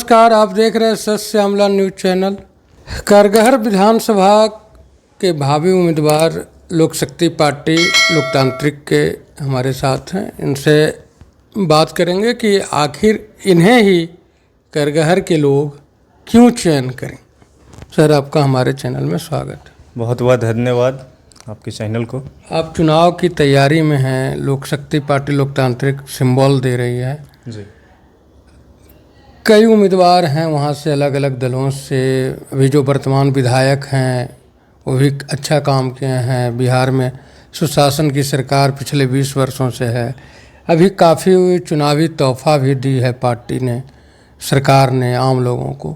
नमस्कार, आप देख रहे हैं सच श्यामला न्यूज चैनल। करगहर विधानसभा के भावी उम्मीदवार लोक शक्ति पार्टी लोकतांत्रिक के हमारे साथ हैं। इनसे बात करेंगे कि आखिर इन्हें ही करगहर के लोग क्यों चयन करें। सर, आपका हमारे चैनल में स्वागत है। बहुत बहुत धन्यवाद आपके चैनल को। आप चुनाव की तैयारी में हैं, लोक शक्ति पार्टी लोकतांत्रिक सिंबल दे रही है जी। कई उम्मीदवार हैं वहाँ से, अलग अलग दलों से। अभी जो वर्तमान विधायक हैं वो भी अच्छा काम किए हैं। बिहार में सुशासन की सरकार पिछले 20 वर्षों से है। अभी काफ़ी चुनावी तोहफा भी दी है पार्टी ने, सरकार ने आम लोगों को।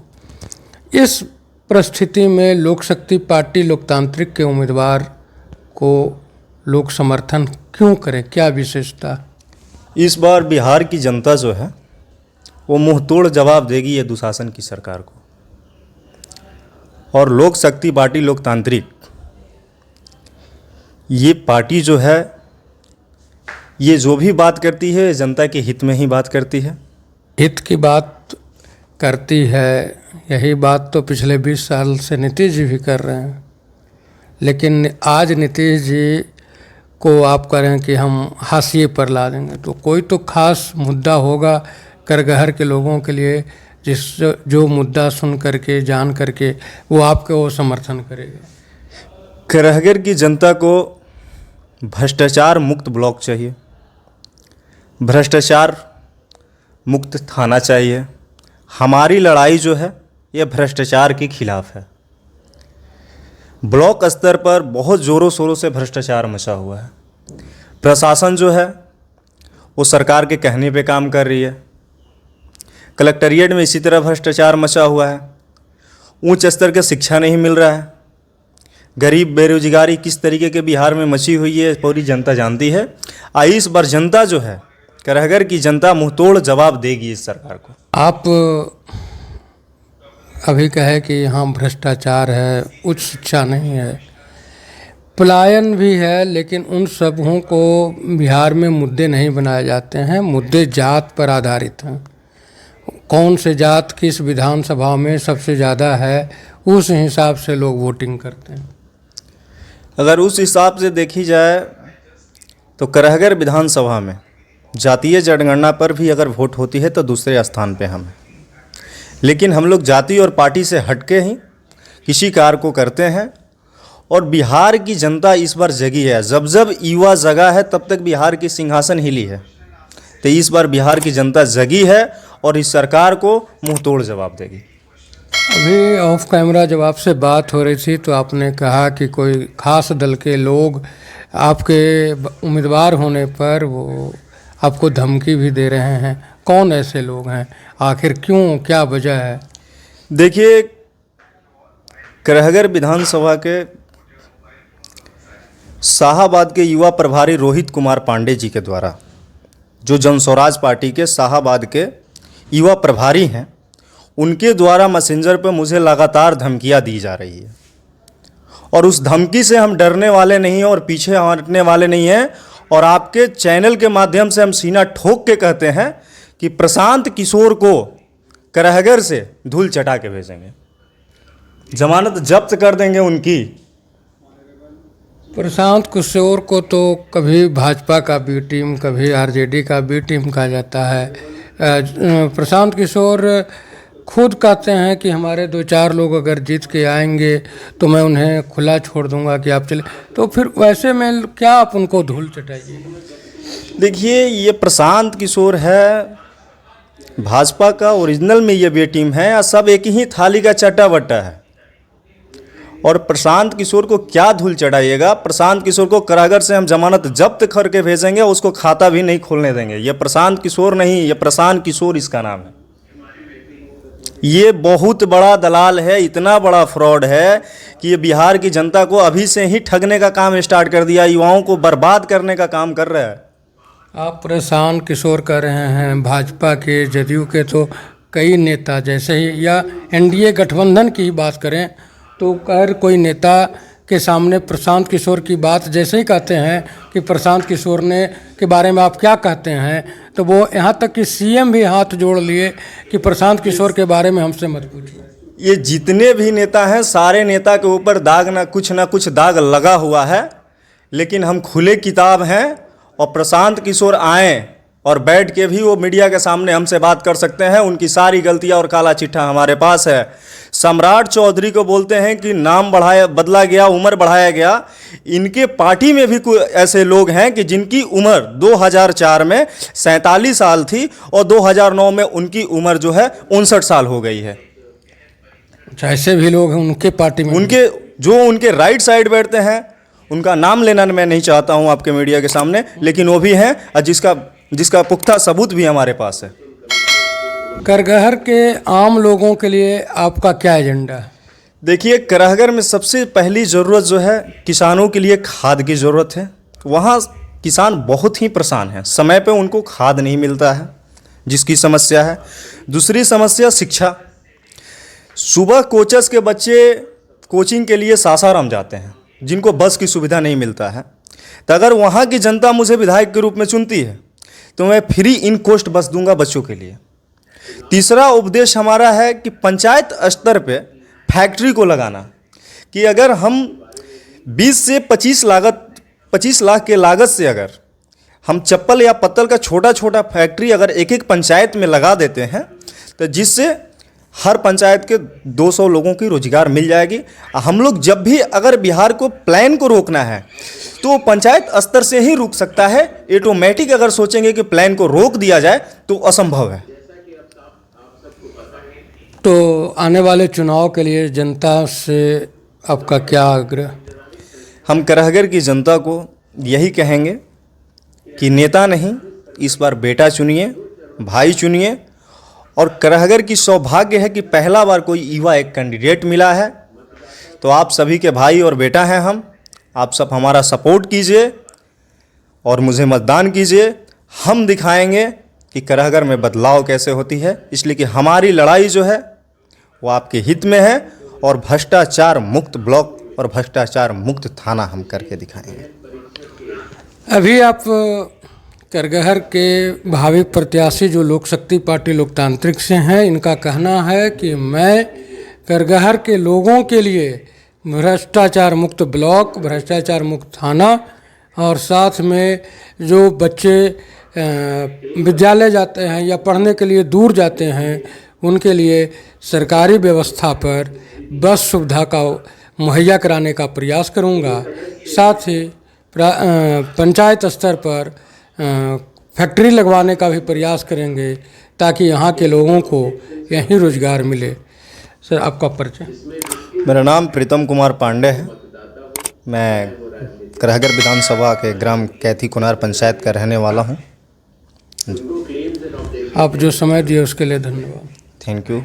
इस परिस्थिति में लोक शक्ति पार्टी लोकतांत्रिक के उम्मीदवार को लोग समर्थन क्यों करें, क्या विशेषता? इस बार बिहार की जनता जो है वो मुंह तोड़ जवाब देगी ये दुशासन की सरकार को। और लोक शक्ति पार्टी लोकतांत्रिक ये पार्टी जो है ये जो भी बात करती है जनता के हित में ही बात करती है। हित की बात करती है, यही बात तो पिछले 20 साल से नीतीश जी भी कर रहे हैं। लेकिन आज नीतीश जी को आप करें कि हम हाशिए पर ला देंगे, तो कोई तो खास मुद्दा होगा करगहर के लोगों के लिए जो मुद्दा सुन करके, जान करके वो आपके वो समर्थन करेगा। करगहर की जनता को भ्रष्टाचार मुक्त ब्लॉक चाहिए, भ्रष्टाचार मुक्त थाना चाहिए। हमारी लड़ाई जो है ये भ्रष्टाचार के खिलाफ है। ब्लॉक स्तर पर बहुत ज़ोरों शोरों से भ्रष्टाचार मचा हुआ है। प्रशासन जो है वो सरकार के कहने पे काम कर रही है। कलेक्ट्रेट में इसी तरह भ्रष्टाचार मचा हुआ है। उच्च स्तर का शिक्षा नहीं मिल रहा है। गरीब बेरोजगारी किस तरीके के बिहार में मची हुई है पूरी जनता जानती है। इस बार जनता जो है, करगहर की जनता मुंह तोड़ जवाब देगी इस सरकार को। आप अभी कहे कि यहाँ भ्रष्टाचार है, उच्च शिक्षा नहीं है, पलायन भी है, लेकिन उन सबों को बिहार में मुद्दे नहीं बनाए जाते हैं। मुद्दे जात पर आधारित हैं। कौन से जात किस विधानसभा में सबसे ज़्यादा है, उस हिसाब से लोग वोटिंग करते हैं। अगर उस हिसाब से देखी जाए तो करगहर विधानसभा में जातीय जनगणना पर भी अगर वोट होती है तो दूसरे स्थान पे हम हैं। लेकिन हम लोग जाति और पार्टी से हटके ही किसी कार्य को करते हैं। और बिहार की जनता इस बार जगी है। जब जब युवा जगा है तब तक बिहार की सिंहासन हिली है। तो इस बार बिहार की जनता जगी है और इस सरकार को मुंह तोड़ जवाब देगी। अभी ऑफ कैमरा जब आपसे बात हो रही थी तो आपने कहा कि कोई खास दल के लोग आपके उम्मीदवार होने पर वो आपको धमकी भी दे रहे हैं। कौन ऐसे लोग हैं, आखिर क्यों, क्या वजह है? देखिए, करगहर विधानसभा के शाहाबाद के युवा प्रभारी रोहित कुमार पांडे जी के द्वारा, जो जन स्वराज पार्टी के शाहाबाद के युवा प्रभारी हैं, उनके द्वारा मैसेंजर पर मुझे लगातार धमकियां दी जा रही है। और उस धमकी से हम डरने वाले नहीं हैं और पीछे हटने वाले नहीं हैं। और आपके चैनल के माध्यम से हम सीना ठोक के कहते हैं कि प्रशांत किशोर को करगहर से धूल चटा के भेजेंगे, जमानत जब्त कर देंगे उनकी। प्रशांत किशोर को तो कभी भाजपा का बी टीम, कभी आरजेडी का बी टीम कहा जाता है। प्रशांत किशोर खुद कहते हैं कि हमारे 2-4 लोग अगर जीत के आएंगे तो मैं उन्हें खुला छोड़ दूंगा कि आप चले। तो फिर वैसे में क्या आप उनको धूल चटाइए? देखिए, ये प्रशांत किशोर है भाजपा का ओरिजिनल में ये बी टीम है, या सब एक ही थाली का चट्टा बट्टा है। और प्रशांत किशोर को क्या धूल चढ़ाइएगा? प्रशांत किशोर को करगहर से हम जमानत जब्त करके भेजेंगे, उसको खाता भी नहीं खोलने देंगे। ये प्रशांत किशोर नहीं, ये प्रशांत किशोर इसका नाम है। ये बहुत बड़ा दलाल है, इतना बड़ा फ्रॉड है कि ये बिहार की जनता को अभी से ही ठगने का काम स्टार्ट कर दिया, युवाओं को बर्बाद करने का काम कर रहा है। आप प्रशांत किशोर कह रहे हैं, भाजपा के, जदयू के तो कई नेता जैसे ही, या एनडीए गठबंधन की ही बात करें तो अगर कोई नेता के सामने प्रशांत किशोर की बात जैसे ही कहते हैं कि प्रशांत किशोर ने के बारे में आप क्या कहते हैं, तो वो यहाँ तक कि सीएम भी हाथ जोड़ लिए कि प्रशांत किशोर के बारे में हमसे मत पूछिए। ये जितने भी नेता हैं सारे नेता के ऊपर दाग ना कुछ दाग लगा हुआ है, लेकिन हम खुले किताब हैं और प्रशांत किशोर आएँ और बैठ के भी वो मीडिया के सामने हमसे बात कर सकते हैं। उनकी सारी गलतियां और काला चिट्ठा हमारे पास है। सम्राट चौधरी को बोलते हैं कि नाम बदला गया, उम्र बढ़ाया गया। इनके पार्टी में भी कोई ऐसे लोग हैं कि जिनकी उम्र 2004 में 47 साल थी और 2009 में उनकी उम्र जो है 59 साल हो गई है। अच्छा, ऐसे भी लोग हैं उनके पार्टी में? उनके राइट साइड बैठते हैं, उनका नाम लेना मैं नहीं चाहता हूं आपके मीडिया के सामने, लेकिन वो भी हैं और जिसका पुख्ता सबूत भी हमारे पास है। करगहर के आम लोगों के लिए आपका क्या एजेंडा है? देखिए, करहगर में सबसे पहली ज़रूरत जो है किसानों के लिए खाद की ज़रूरत है। वहाँ किसान बहुत ही परेशान हैं, समय पे उनको खाद नहीं मिलता है, जिसकी समस्या है। दूसरी समस्या शिक्षा। सुबह कोचस के बच्चे कोचिंग के लिए सासाराम जाते हैं, जिनको बस की सुविधा नहीं मिलता है। तो अगर वहाँ की जनता मुझे विधायक के रूप में चुनती है तो मैं फ्री इन कोस्ट बस दूंगा बच्चों के लिए। तीसरा उपदेश हमारा है कि पंचायत स्तर पे फैक्ट्री को लगाना, कि अगर हम 20 से 25 लाख के लागत से अगर हम चप्पल या पत्तल का छोटा छोटा फैक्ट्री अगर एक एक पंचायत में लगा देते हैं तो जिससे हर पंचायत के 200 लोगों की रोजगार मिल जाएगी। हम लोग जब भी अगर बिहार को प्लान को रोकना है तो पंचायत स्तर से ही रुक सकता है। ऑटोमेटिक अगर सोचेंगे कि प्लान को रोक दिया जाए तो असंभव है। तो आने वाले चुनाव के लिए जनता से आपका क्या आग्रह? हम करहगर की जनता को यही कहेंगे कि नेता नहीं, इस बार बेटा चुनिए, भाई चुनिए। और करहगर की सौभाग्य है कि पहला बार कोई युवा एक कैंडिडेट मिला है। तो आप सभी के भाई और बेटा हैं हम, आप सब हमारा सपोर्ट कीजिए और मुझे मतदान कीजिए। हम दिखाएंगे कि करहगर में बदलाव कैसे होती है, इसलिए कि हमारी लड़ाई जो है वो आपके हित में है और भ्रष्टाचार मुक्त ब्लॉक और भ्रष्टाचार मुक्त थाना हम करके दिखाएंगे। अभी आप करगहर के भावी प्रत्याशी जो लोक शक्ति पार्टी लोकतांत्रिक से हैं, इनका कहना है कि मैं करगहर के लोगों के लिए भ्रष्टाचार मुक्त ब्लॉक, भ्रष्टाचार मुक्त थाना और साथ में जो बच्चे विद्यालय जाते हैं या पढ़ने के लिए दूर जाते हैं उनके लिए सरकारी व्यवस्था पर बस सुविधा का मुहैया कराने का प्रयास करूंगा। साथ ही पंचायत स्तर पर फैक्ट्री लगवाने का भी प्रयास करेंगे ताकि यहाँ के लोगों को यहीं रोजगार मिले। सर, आपका परिचय? मेरा नाम प्रीतम कुमार पांडे है। मैं करहगर विधानसभा के ग्राम कैथी कुनार पंचायत का रहने वाला हूँ। आप जो समय दिए उसके लिए धन्यवाद। Thank you.